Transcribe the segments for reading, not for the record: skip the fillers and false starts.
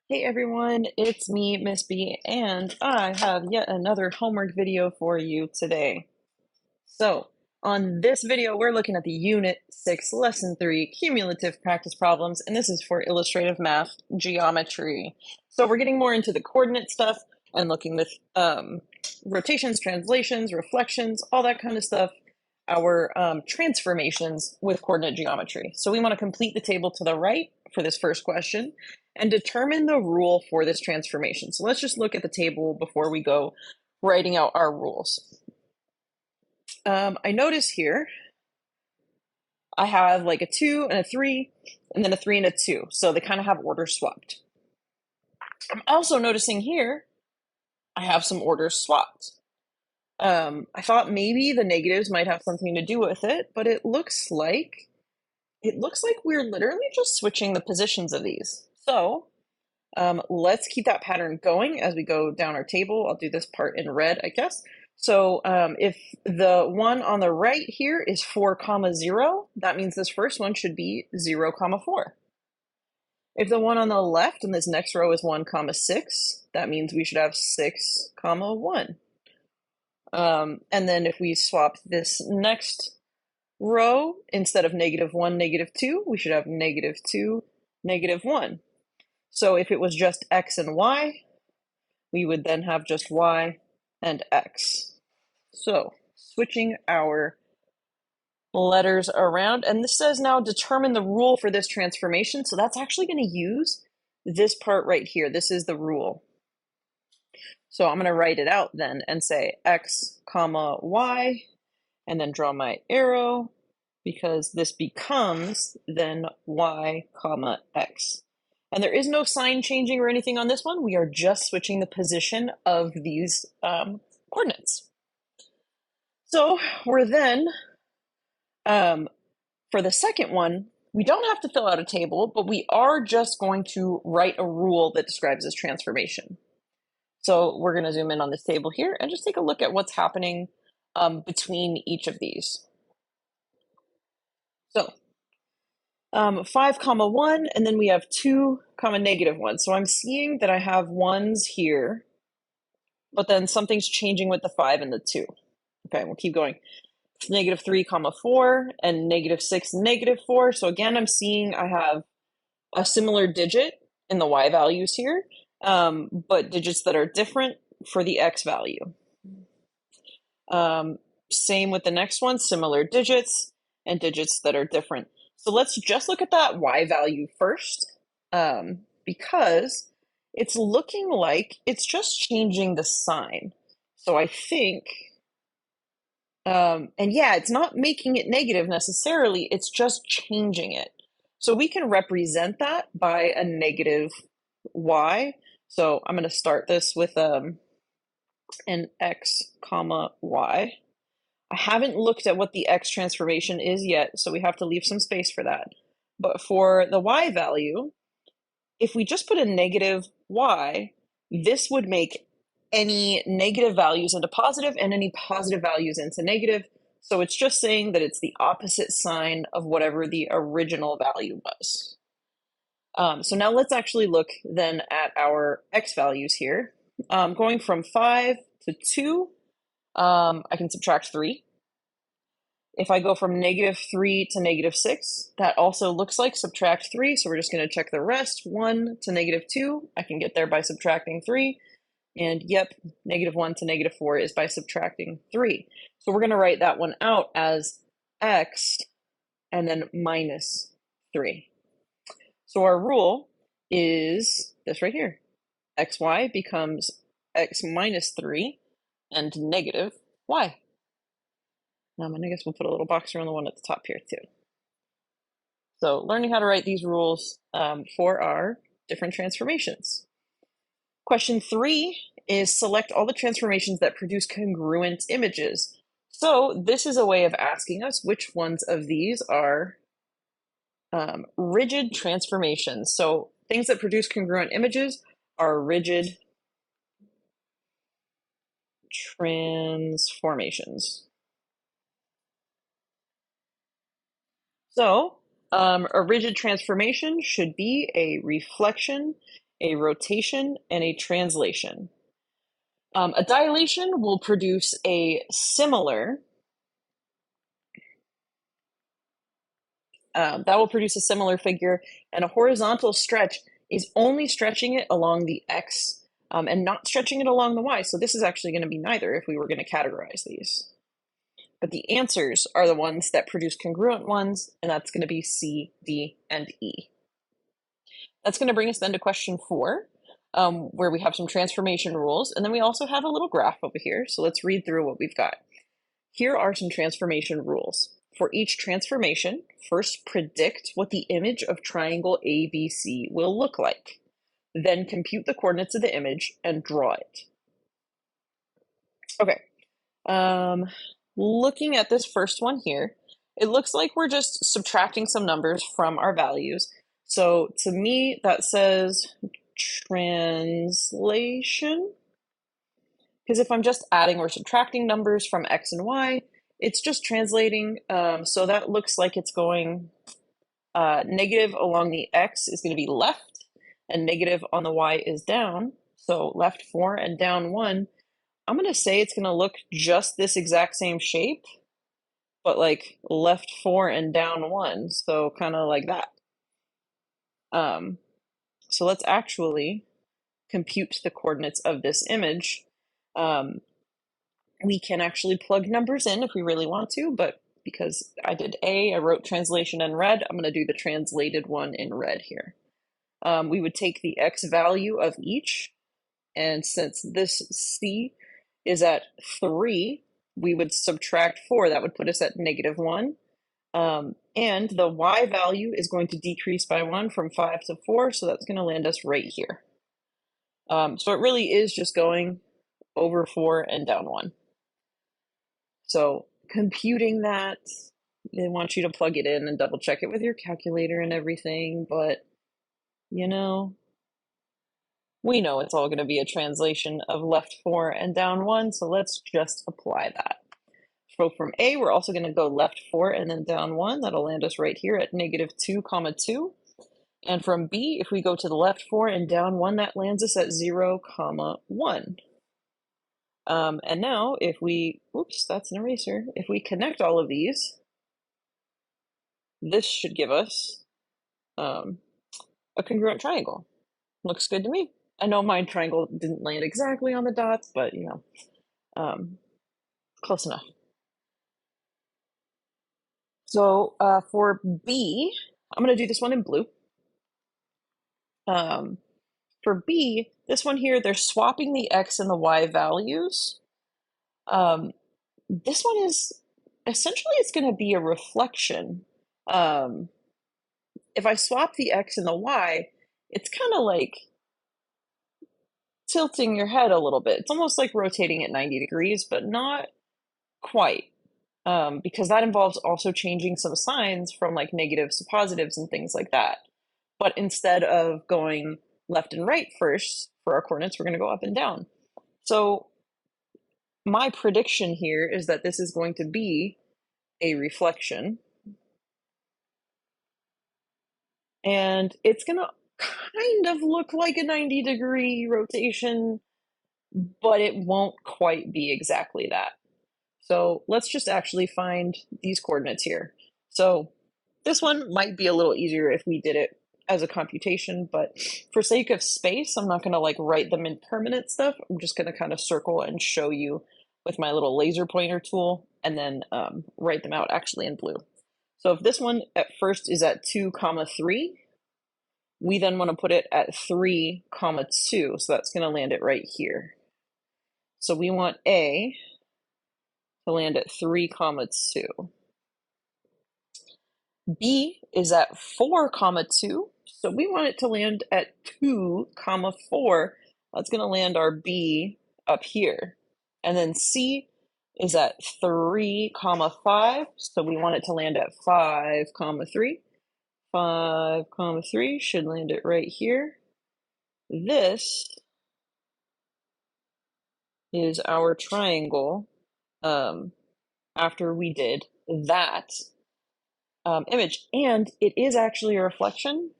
Hey everyone, it's me, Miss B, and I have yet another homework video for you today. So, on this video, we're looking at the Unit 6, Lesson 3, Cumulative Practice Problems, and this is for Illustrative Math Geometry. So we're getting more into the coordinate stuff and looking with rotations, translations, reflections, all that kind of stuff, our transformations with coordinate geometry. So we want to complete the table to the right for this first question and determine the rule for this transformation. So let's just look at the table before we go writing out our rules. I notice here I have like a 2 and a 3, and then a 3 and a 2. So they kind of have orders swapped. I'm also noticing here I have some orders swapped. I thought maybe the negatives might have something to do with it, but it looks like we're literally just switching the positions of these. So let's keep that pattern going as we go down our table. I'll do this part in red, I guess. So if the one on the right here is 4 comma 0, that means this first one should be 0 comma 4. If the one on the left in this next row is 1 comma 6, that means we should have 6 comma 1. And then if we swap this next row, instead of -1, -2, we should have -2, -1. So if it was just x and y, we would then have just y and x. So switching our letters around, and this says now determine the rule for this transformation. So that's actually going to use this part right here. This is the rule. So I'm going to write it out then and say x comma y, and then draw my arrow, because this becomes then y comma x. And there is no sign changing or anything on this one. We are just switching the position of these coordinates. So we're then, for the second one, we don't have to fill out a table, but we are just going to write a rule that describes this transformation. So we're going to zoom in on this table here and just take a look at what's happening between each of these. So 5 comma 1, and then we have 2 comma -1. So I'm seeing that I have ones here, but then something's changing with the 5 and the 2. Okay, we'll keep going. -3 comma 4 and -6 -4. So again, I'm seeing I have a similar digit in the y values here, but digits that are different for the x value. Same with the next one, similar digits and digits that are different. So let's just look at that y value first, because it's looking like it's just changing the sign. So I think, and yeah, it's not making it negative necessarily, it's just changing it. So we can represent that by a negative y. So I'm going to start this with an x comma y. I haven't looked at what the x transformation is yet, so we have to leave some space for that. But for the y value, if we just put a negative y, this would make any negative values into positive and any positive values into negative. So it's just saying that it's the opposite sign of whatever the original value was. So now let's actually look then at our x values here. Going from 5 to 2, I can subtract 3. If I go from -3 to -6, that also looks like subtract 3. So we're just going to check the rest. 1 to -2, I can get there by subtracting 3. And yep, -1 to -4 is by subtracting 3. So we're going to write that one out as x and then -3. So our rule is this right here. xy becomes x minus 3 and negative y. And I guess we'll put a little box around the one at the top here too. So learning how to write these rules for our different transformations. Question 3 is select all the transformations that produce congruent images. So this is a way of asking us which ones of these are rigid transformations. So things that produce congruent images are rigid transformations. So a rigid transformation should be a reflection a rotation, and a translation. A dilation will produce a similar, figure, and a horizontal stretch is only stretching it along the x and not stretching it along the y. So this is actually going to be neither if we were going to categorize these. But the answers are the ones that produce congruent ones, and that's going to be C, D, and E. That's going to bring us then to question 4, where we have some transformation rules, and then we also have a little graph over here. So let's read through what we've got. Here are some transformation rules. For each transformation, first predict what the image of triangle ABC will look like. Then compute the coordinates of the image and draw it. Okay, looking at this first one here, it looks like we're just subtracting some numbers from our values. So to me, that says translation, because if I'm just adding or subtracting numbers from x and y, it's just translating. So that looks like it's going negative along the x is going to be left, and negative on the y is down. So left 4 and down 1. I'm going to say it's going to look just this exact same shape, but like left 4 and down 1. So kind of like that. So let's actually compute the coordinates of this image. We can actually plug numbers in if we really want to, but because I did A, I wrote translation in red, I'm going to do the translated one in red here. We would take the x value of each, and since this C is at 3, we would subtract 4. That would put us at -1. And the y value is going to decrease by 1 from 5 to 4, so that's going to land us right here. So it really is just going over 4 and down 1. So computing that, they want you to plug it in and double check it with your calculator and everything, but you know, we know it's all going to be a translation of left 4 and down 1, so let's just apply that. So from A, we're also going to go left 4 and then down 1. That'll land us right here at -2, 2. And from B, if we go to the left 4 and down 1, that lands us at 0, 1. And now if we, oops, that's an eraser. If we connect all of these, this should give us a congruent triangle. Looks good to me. I know my triangle didn't land exactly on the dots, but you know, close enough. So for B, I'm going to do this one in blue. For B, this one here, they're swapping the x and the y values. This one is, essentially it's going to be a reflection. If I swap the x and the y, it's kind of like tilting your head a little bit. It's almost like rotating at 90 degrees, but not quite. Because that involves also changing some signs from like negatives to positives and things like that. But instead of going left and right first for our coordinates, we're going to go up and down. So my prediction here is that this is going to be a reflection. And it's going to kind of look like a 90-degree rotation, but it won't quite be exactly that. So let's just actually find these coordinates here. So this one might be a little easier if we did it as a computation, but for sake of space, I'm not going to like write them in permanent stuff. I'm just going to kind of circle and show you with my little laser pointer tool and then write them out actually in blue. So if this one at first is at 2, 3, we then want to put it at 3, 2. So that's going to land it right here. So we want A to land at 3, 2. B is at 4, 2. So we want it to land at 2, 4. That's going to land our B up here. And then C is at 3, 5. So we want it to land at 5, 3. 5, 3 should land it right here. This is our triangle after we did that image. And it is actually a reflection.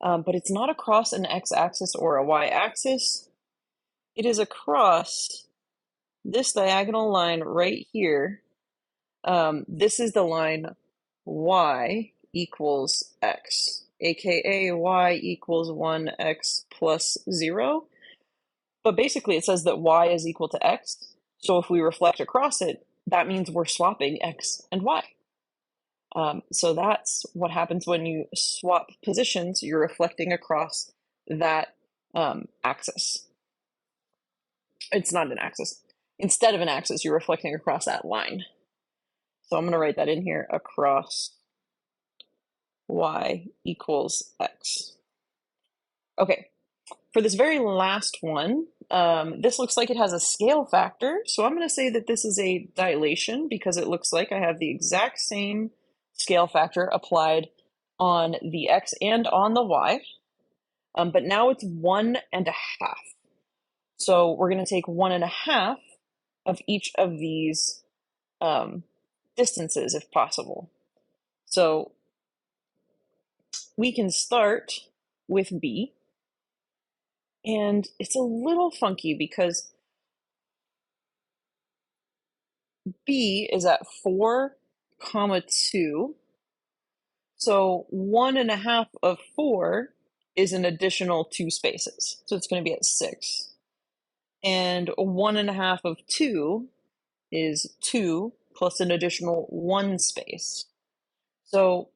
but it's not across an x-axis or a y-axis. It is across this diagonal line right here. This is the line y equals x, aka y equals 1x plus 0. But basically it says that y is equal to x. So if we reflect across it, that means we're swapping x and y. So that's what happens when you swap positions. You're reflecting across that axis. It's not an axis. Instead of an axis, you're reflecting across that line. So I'm going to write that in here, across y equals x. Okay, for this very last one, this looks like it has a scale factor. So I'm going to say that this is a dilation because it looks like I have the exact same scale factor applied on the x and on the y. But now it's 1.5. So we're going to take 1.5 of each of these distances if possible. So we can start with b. And it's a little funky because b is at 4, 2. So 1.5 of 4 is an additional 2 spaces. So it's going to be at 6. And 1.5 of 2 is 2 plus an additional 1 space. So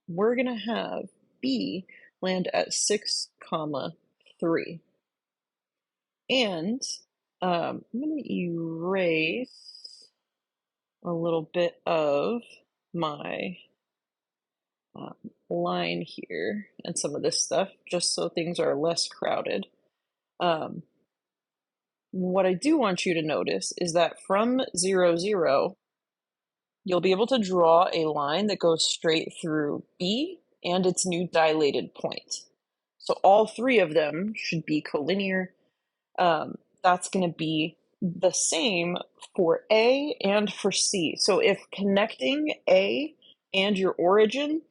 we're going to have b land at 6, 3. And I'm going to erase a little bit of my line here and some of this stuff just so things are less crowded. What I do want you to notice is that from 0, 0, you'll be able to draw a line that goes straight through B and its new dilated point. So all 3 of them should be collinear. That's going to be the same for A and for C. So if connecting A and your origin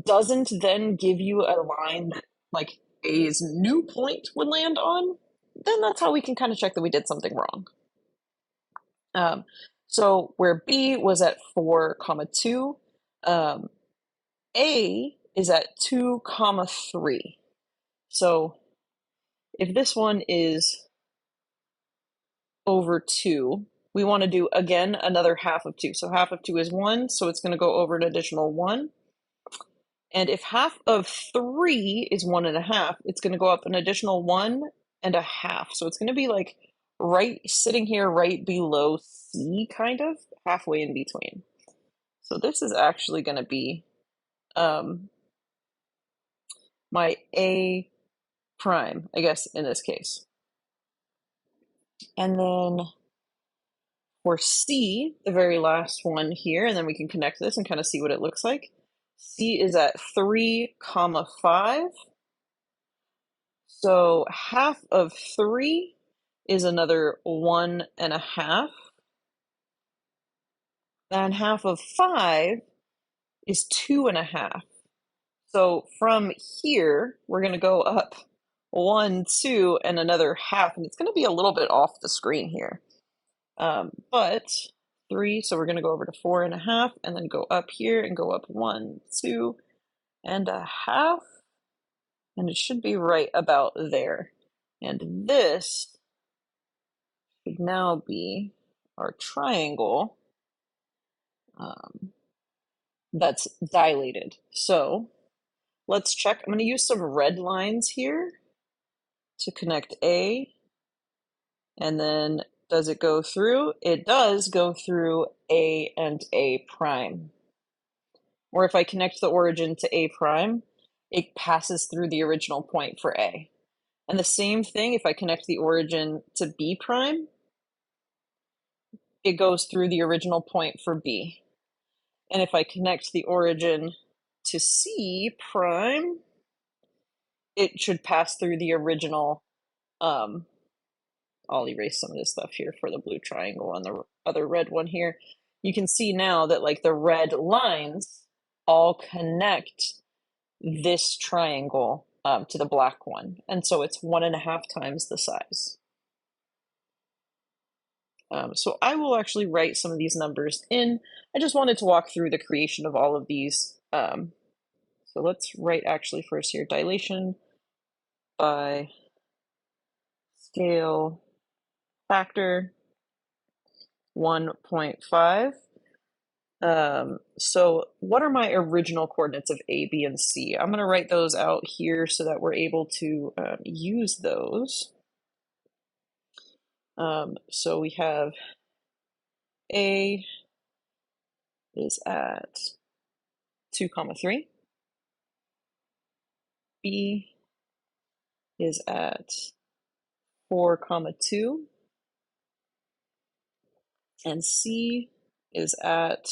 doesn't then give you a line that like A's new point would land on, then that's how we can kind of check that we did something wrong. So where B was at 4, 2, A is at 2, 3. So if this one is over 2, we want to do, again, another half of 2. So half of 2 is 1, so it's going to go over an additional 1. And if half of 3 is 1.5, it's going to go up an additional 1.5. So it's going to be like right sitting here right below C, kind of, halfway in between. So this is actually going to be my A prime, I guess, in this case. And then for C, the very last one here, and then we can connect this and kind of see what it looks like. C is at 3, 5. So half of 3 is another 1.5. And half of 5 is 2.5. So from here, we're going to go up 1, 2, and another half. And it's going to be a little bit off the screen here. But 3, so we're going to go over to 4.5 and then go up here and go up 1, 2.5. And it should be right about there. And this should now be our triangle that's dilated. So let's check. I'm going to use some red lines here to connect A. And then does it go through? It does go through A and A prime. Or if I connect the origin to A prime, it passes through the original point for A. And the same thing if I connect the origin to B prime, it goes through the original point for B. And if I connect the origin to C prime, it should pass through the original. I'll erase some of this stuff here for the blue triangle and the other red one here. You can see now that like the red lines all connect this triangle to the black one. And so it's 1.5 times the size. So I will actually write some of these numbers in. I just wanted to walk through the creation of all of these. So let's write actually first here, dilation by scale factor 1.5. So what are my original coordinates of A, B, and C? I'm going to write those out here so that we're able to use those. So we have A is at 2, 3. B is at 4, 2. And C is at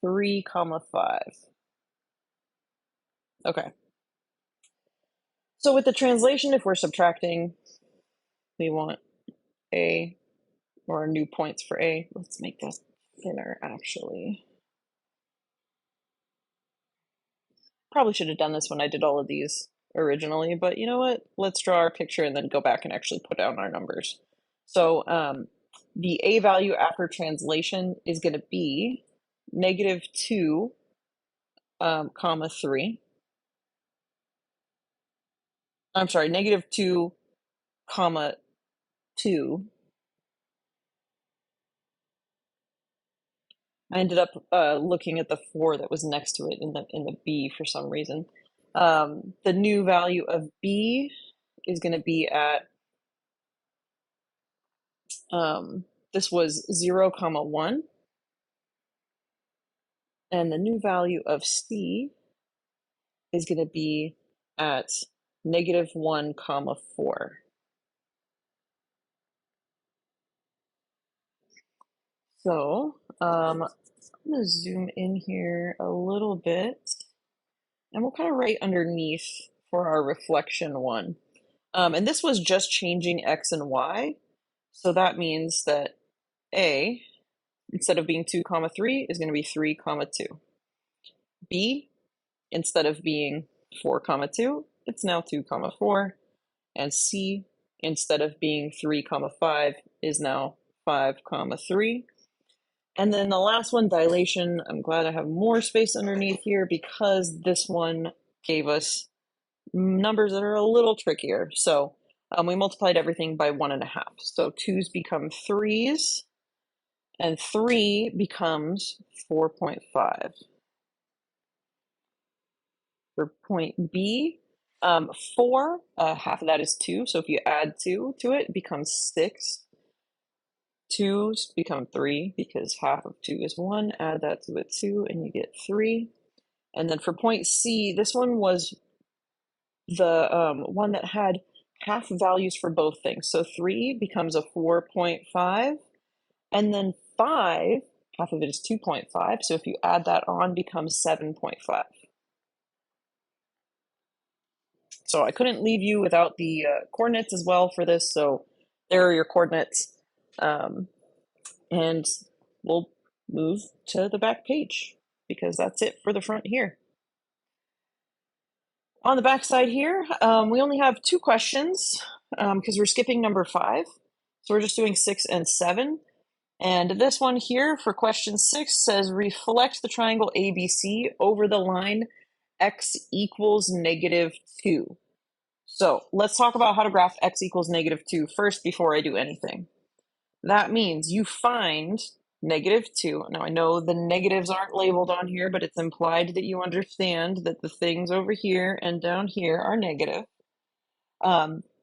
3, 5. Okay. So with the translation, if we're subtracting, we want A, or new points for A. Let's make that thinner, actually. Probably should have done this when I did all of these originally, but you know what? Let's draw our picture and then go back and actually put down our numbers. So the A value after translation is going to be -2, 3. I'm sorry, -2, 2. I ended up looking at the 4 that was next to it in the B for some reason. The new value of B is going to be at this was 0, 1, and the new value of C is going to be at -1, 4. So I'm going to zoom in here a little bit, and we'll kind of write underneath for our reflection one. And this was just changing X and Y. So that means that A, instead of being 2, 3, is going to be 3, 2. B, instead of being 4, 2, it's now 2, 4. And C, instead of being 3, 5, is now 5, 3. And then the last one, dilation, I'm glad I have more space underneath here because this one gave us numbers that are a little trickier. So we multiplied everything by 1.5. So 2's become 3's, and 3 becomes 4.5. For point B, 4, half of that is 2. So if you add 2 to it, it becomes 6. 2's become 3 because half of 2 is 1. Add that to it 2 and you get 3. And then for point C, this one was the one that had half values for both things. So 3 becomes a 4.5. And then 5, half of it is 2.5. So if you add that on, becomes 7.5. So I couldn't leave you without the coordinates as well for this. So there are your coordinates. And we'll move to the back page because that's it for the front here. On the back side here, we only have 2 questions because we're skipping number 5. So we're just doing 6 and 7. And this one here for question 6 says reflect the triangle ABC over the line x equals -2. So let's talk about how to graph x equals -2 first before I do anything. That means you find -2. Now I know the negatives aren't labeled on here, but it's implied that you understand that the things over here and down here are negative.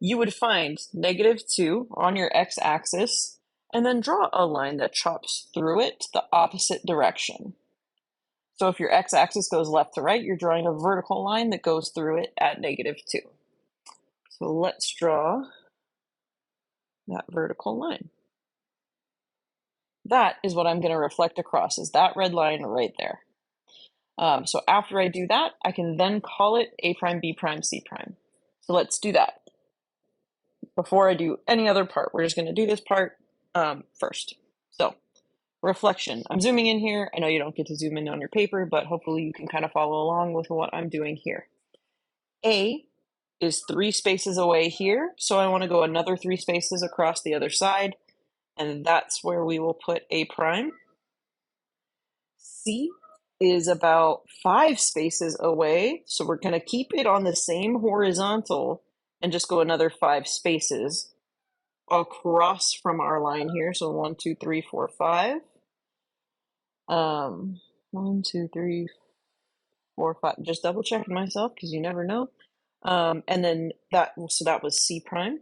You would find -2 on your x-axis and then draw a line that chops through it the opposite direction. So if your x-axis goes left to right, you're drawing a vertical line that goes through it at -2. So let's draw that vertical line. That is what I'm going to reflect across, is that red line right there. So after I do that, I can then call it A prime, B prime, C prime. So let's do that. Before I do any other part, we're just going to do this part first. So reflection. I'm zooming in here. I know you don't get to zoom in on your paper, but hopefully you can kind of follow along with what I'm doing here. A is 3 spaces away here, so I want to go another 3 spaces across the other side, and that's where we will put A prime. C is about 5 spaces away, so we're going to keep it on the same horizontal and just go another 5 spaces across from our line here. So 1, 2, 3, 4, 5. 1, 2, 3, 4, 5. Just double checking myself because you never know. And then so that was C prime.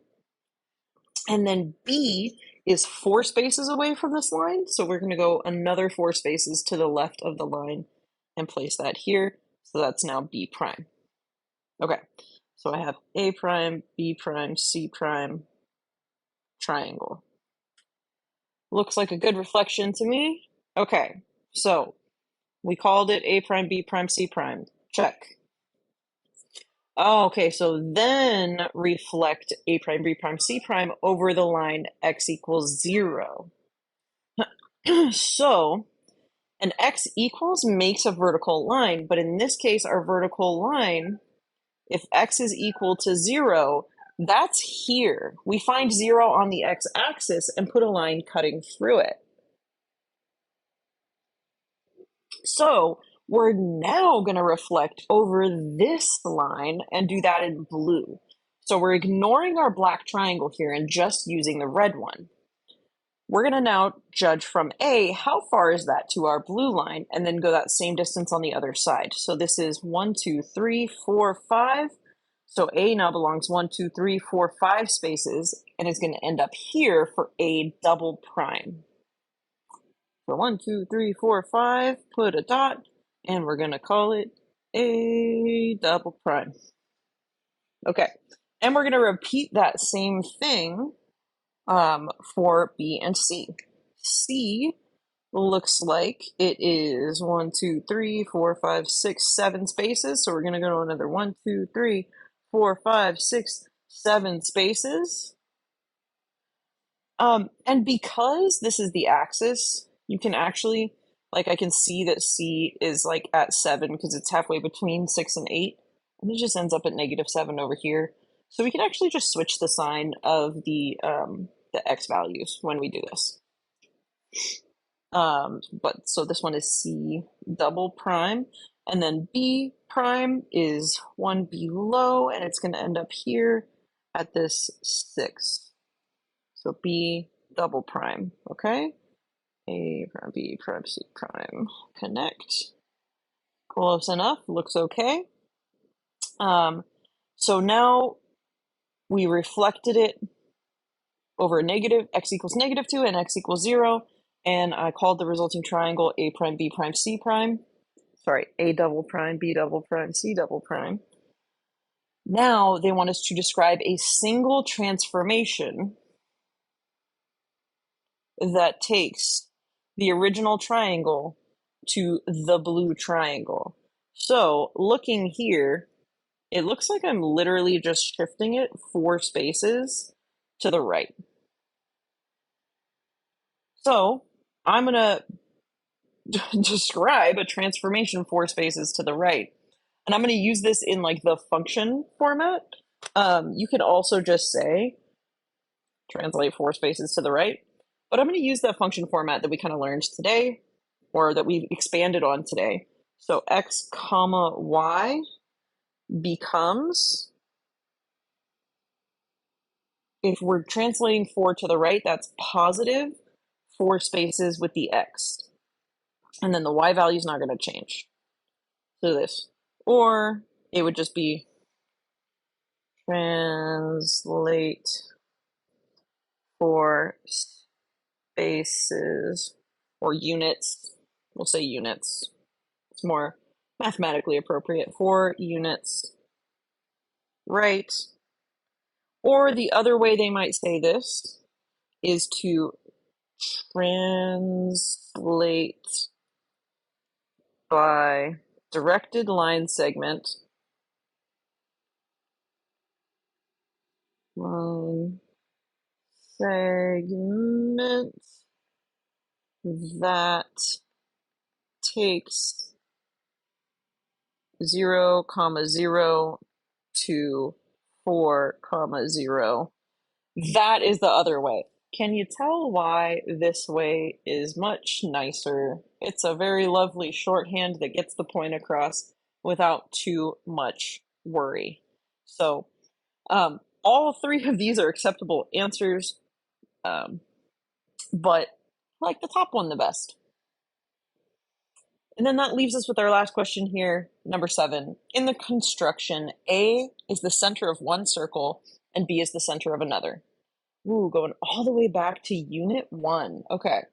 And then B is 4 spaces away from this line. So we're going to go another 4 spaces to the left of the line and place that here. So that's now B prime. Okay, so I have A prime, B prime, C prime, triangle. Looks like a good reflection to me. Okay, so we called it A prime, B prime, C prime. Check. Oh, okay, so then reflect A prime, B prime, C prime over the line x equals 0. So an x equals makes a vertical line, but in this case, our vertical line, if x is equal to 0, that's here. We find 0 on the x-axis and put a line cutting through it. So we're now going to reflect over this line and do that in blue. So we're ignoring our black triangle here and just using the red one. We're going to now judge from A, how far is that to our blue line, and then go that same distance on the other side. So this is 1, 2, 3, 4, 5. So A now belongs 1, 2, 3, 4, 5 spaces, and is going to end up here for A double prime. So 1, 2, 3, 4, 5, put a dot, and we're going to call it A double prime. Okay, and we're going to repeat that same thing for B and C. C looks like it is 1, 2, 3, 4, 5, 6, 7 spaces. So we're going to go to another 1, 2, 3, 4, 5, 6, 7 spaces. And because this is the axis, you can actually, like, I can see that C is like at 7 because it's halfway between 6 and 8. And it just ends up at -7 over here. So we can actually just switch the sign of the x values when we do this. But so this one is C double prime, and then B prime is one below, and it's going to end up here at this 6. So B double prime, okay? A prime, B prime, C prime, connect. Close enough, looks okay. So now we reflected it over negative, x equals -2 and x equals 0. And I called the resulting triangle A prime, B prime, C prime. Sorry, A double prime, B double prime, C double prime. Now they want us to describe a single transformation that takes the original triangle to the blue triangle. So looking here, it looks like I'm literally just shifting it 4 spaces to the right. So I'm going to describe a transformation 4 spaces to the right. And I'm going to use this in like the function format. You could also just say translate 4 spaces to the right, but I'm going to use that function format that we kind of learned today, or that we expanded on today. So x comma y becomes, if we're translating 4 to the right, that's positive 4 spaces with the x. And then the y value is not going to change. So this. Or it would just be translate 4 spaces, or units. We'll say units. It's more mathematically appropriate. 4 units right. Or the other way they might say this is to translate by directed line segment, line segment that takes 0, 0 to 4, 0. That is the other way. Can you tell why this way is much nicer? It's a very lovely shorthand that gets the point across without too much worry. So, all three of these are acceptable answers, but I like the top one the best. And then that leaves us with our last question here, number 7. In the construction, A is the center of one circle and B is the center of another. Ooh, going all the way back to Unit 1. Okay.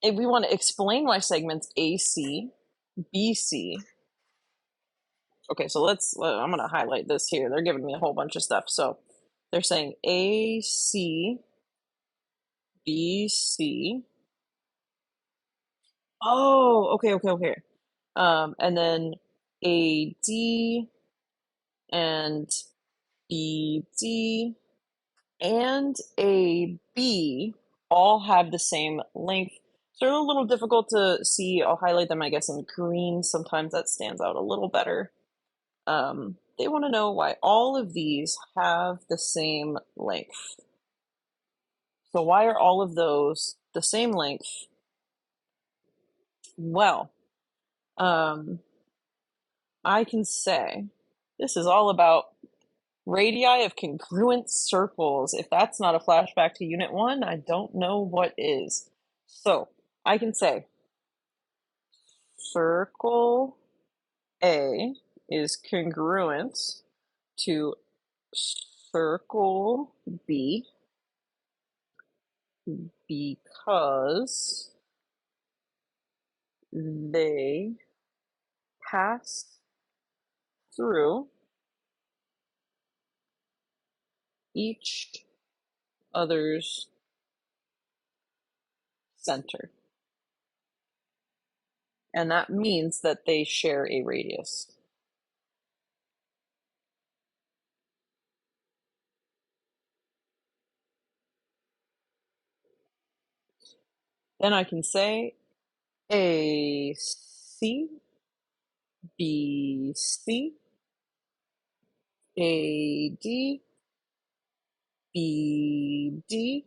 If we want to explain why segments AC, BC. Okay, so I'm going to highlight this here. They're giving me a whole bunch of stuff. So they're saying AC, BC. Oh, okay. And then AD and BD and AB all have the same length. So they're a little difficult to see. I'll highlight them, I guess, in green. Sometimes that stands out a little better. They want to know why all of these have the same length. So why are all of those the same length? Well, I can say this is all about radii of congruent circles. If that's not a flashback to Unit 1, I don't know what is. So I can say circle A is congruent to circle B because they pass through each other's center. And that means that they share a radius. Then I can say AC, BC, AD, BD,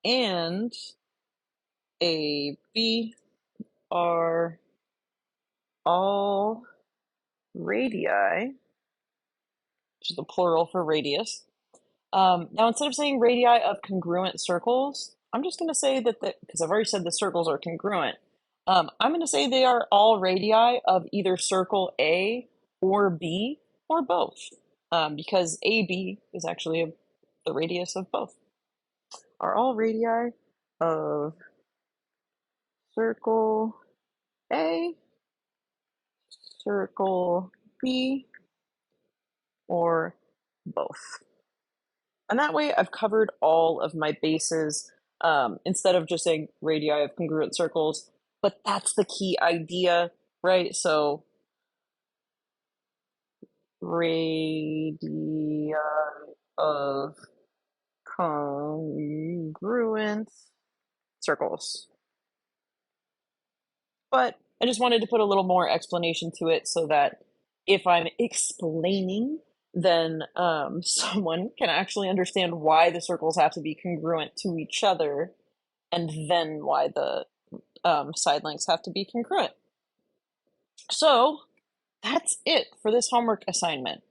and AB are all radii, which is the plural for radius. Now, instead of saying radii of congruent circles, I'm just going to say that, because I've already said the circles are congruent, I'm going to say they are all radii of either circle A or B or both, because AB is actually the radius of both. Are all radii of circle A, circle B, or both? And that way I've covered all of my bases, instead of just saying radii of congruent circles. But that's the key idea, right? So radii of congruent circles. But I just wanted to put a little more explanation to it so that if I'm explaining, then someone can actually understand why the circles have to be congruent to each other, and then why the side lengths have to be congruent. So that's it for this homework assignment.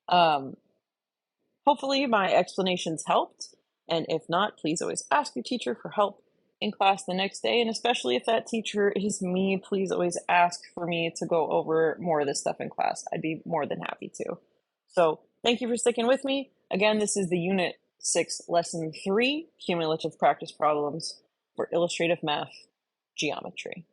Hopefully my explanations helped, and if not, please always ask your teacher for help in class the next day, and especially if that teacher is me, please always ask for me to go over more of this stuff in class. I'd be more than happy to. So thank you for sticking with me. Again, this is the Unit 6, Lesson 3, Cumulative Practice Problems for Illustrative Math Geometry.